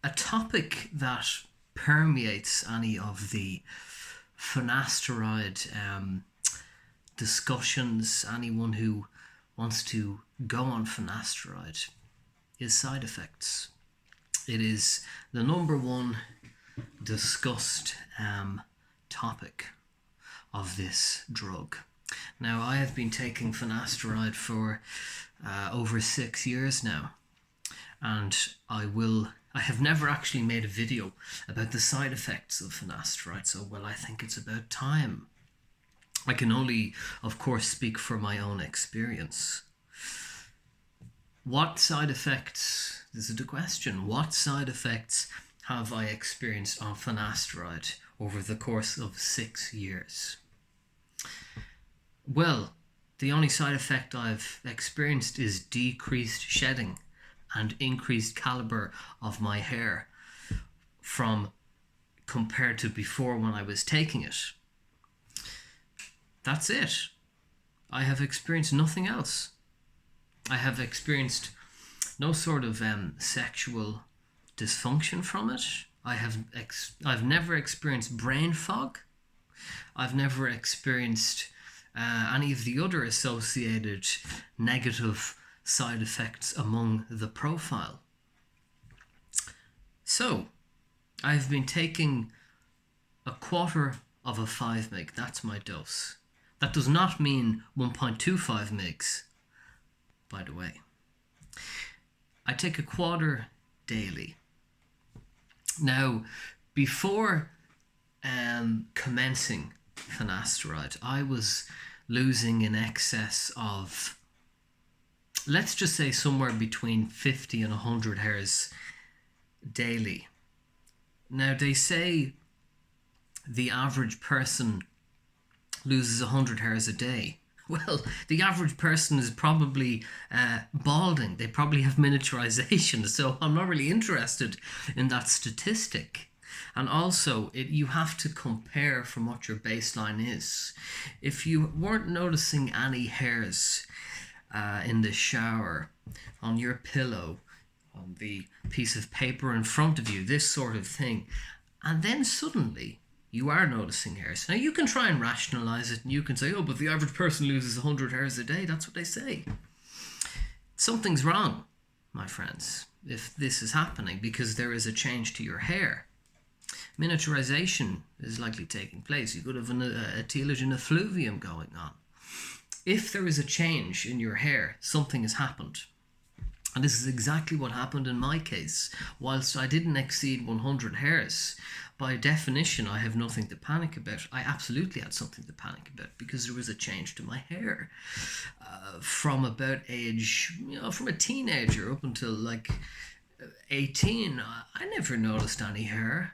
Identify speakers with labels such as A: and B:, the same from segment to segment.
A: a topic that permeates any of the finasteride discussions, anyone who wants to go on finasteride, is side effects. It is the number one discussed topic of this drug. Now, I have been taking finasteride for over 6 years now, and I have never actually made a video about the side effects of finasteride, so I think it's about time. I can only, of course, speak for my own experience. What side effects, this is the question, what side effects have I experienced on finasteride over the course of 6 years? Well, the only side effect I've experienced is decreased shedding and increased caliber of my hair from compared to before when I was taking it. That's it. I have experienced nothing else. I have experienced no sort of sexual dysfunction from it. I've never experienced brain fog. I've never experienced any of the other associated negative side effects among the profile. So, I've been taking a quarter of a 5 mg. That's my dose. That does not mean 1.25 mgs, by the way. I take a quarter daily. Now, before commencing finasteride, I was losing in excess of, let's just say, somewhere between 50 and 100 hairs daily. Now, they say the average person loses 100 hairs a day. Well, the average person is probably balding. They probably have miniaturization, so I'm not really interested in that statistic. And also, you have to compare from what your baseline is. If you weren't noticing any hairs in the shower, on your pillow, on the piece of paper in front of you, this sort of thing, and then suddenly you are noticing hairs. Now, you can try and rationalize it, and you can say, oh, but the average person loses 100 hairs a day. That's what they say. Something's wrong, my friends, if this is happening, because there is a change to your hair. Miniaturization is likely taking place. You could have a telogen effluvium going on. If there is a change in your hair, something has happened. And this is exactly what happened in my case. Whilst I didn't exceed 100 hairs, by definition, I have nothing to panic about. I absolutely had something to panic about because there was a change to my hair. From about age, from a teenager up until like 18, I never noticed any hair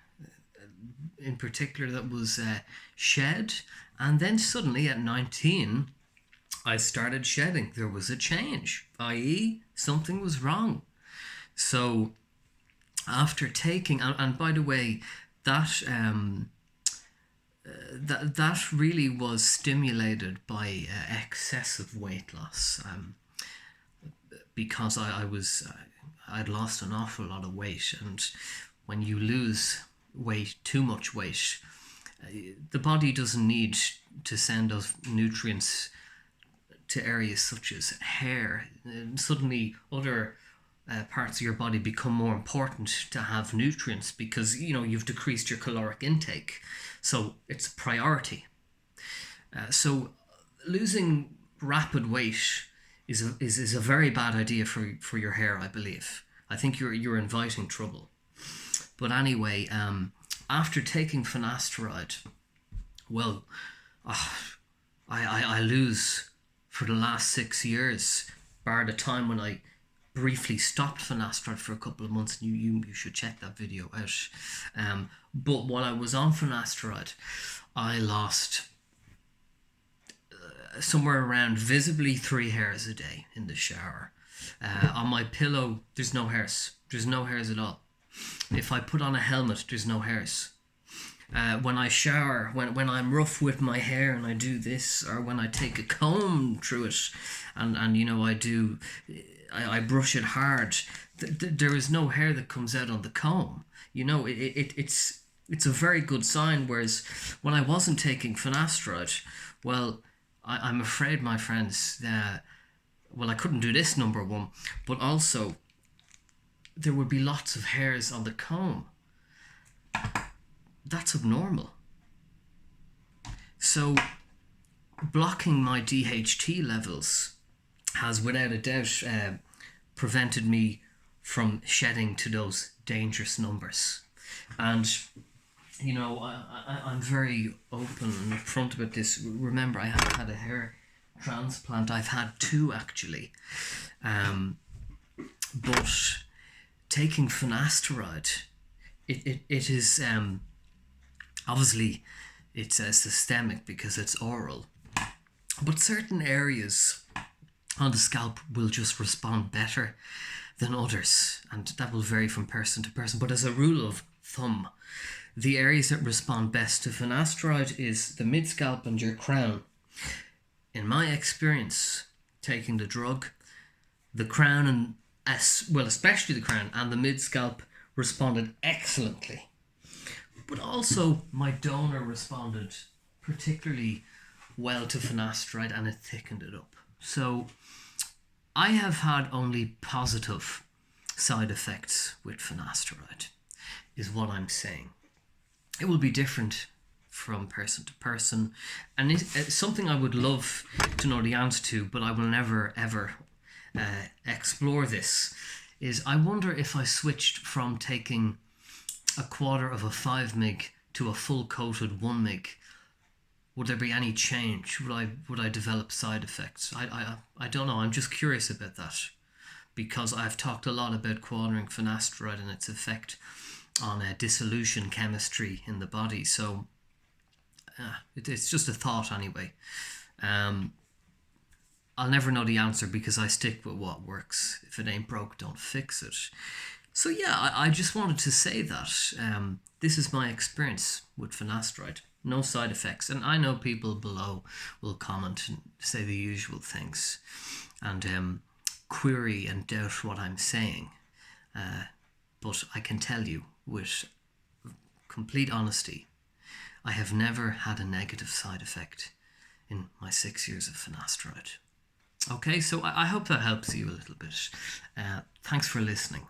A: in particular that was shed. And then suddenly at 19, I started shedding. There was a change, i.e. something was wrong. So after taking, and by the way, that really was stimulated by excessive weight loss, because I'd lost an awful lot of weight, and when you lose weight, too much weight, the body doesn't need to send those nutrients to areas such as hair. Suddenly other parts of your body become more important to have nutrients because you've decreased your caloric intake, so it's a priority. So losing rapid weight is a very bad idea for your hair, I believe. I think you're inviting trouble. But anyway, after taking finasteride, I lose for the last 6 years, bar the time when I briefly stopped finasteride for a couple of months. You should check that video out. But while I was on finasteride, I lost somewhere around visibly 3 hairs a day in the shower. On my pillow, there's no hairs. There's no hairs at all. If I put on a helmet, there's no hairs. When I shower, when I'm rough with my hair and I do this, or when I take a comb through it and I brush it hard, there is no hair that comes out on the comb. It's a very good sign. Whereas when I wasn't taking finasteride, well, I'm afraid, my friends, well, I couldn't do this, number one, but also there would be lots of hairs on the comb. That's abnormal. So blocking my DHT levels has without a doubt prevented me from shedding to those dangerous numbers. And I'm very open and upfront about this. Remember, I have had a hair transplant. I've had two, actually. But taking finasteride, it is obviously it's systemic because it's oral, but certain areas on the scalp will just respond better than others, and that will vary from person to person. But as a rule of thumb, the areas that respond best to finasteride is the mid-scalp and your crown. In my experience, taking the drug, the crown, and especially the crown and the mid-scalp, responded excellently. But also my donor responded particularly well to finasteride, and it thickened it up. So I have had only positive side effects with finasteride, is what I'm saying. It will be different from person to person, and it's something I would love to know the answer to, but I will never ever explore this. Is I wonder if I switched from taking a quarter of a 5 mg to a full coated 1 mg, would there be any change? Would I develop side effects? I don't know. I'm just curious about that, because I've talked a lot about quartering finasteride and its effect on dissolution chemistry in the body. So it's just a thought anyway. I'll never know the answer because I stick with what works. If it ain't broke, don't fix it. So yeah, I just wanted to say that this is my experience with finasteride. No side effects. And I know people below will comment and say the usual things and query and doubt what I'm saying. But I can tell you with complete honesty, I have never had a negative side effect in my 6 years of finasteride. Okay, so I hope that helps you a little bit. Thanks for listening.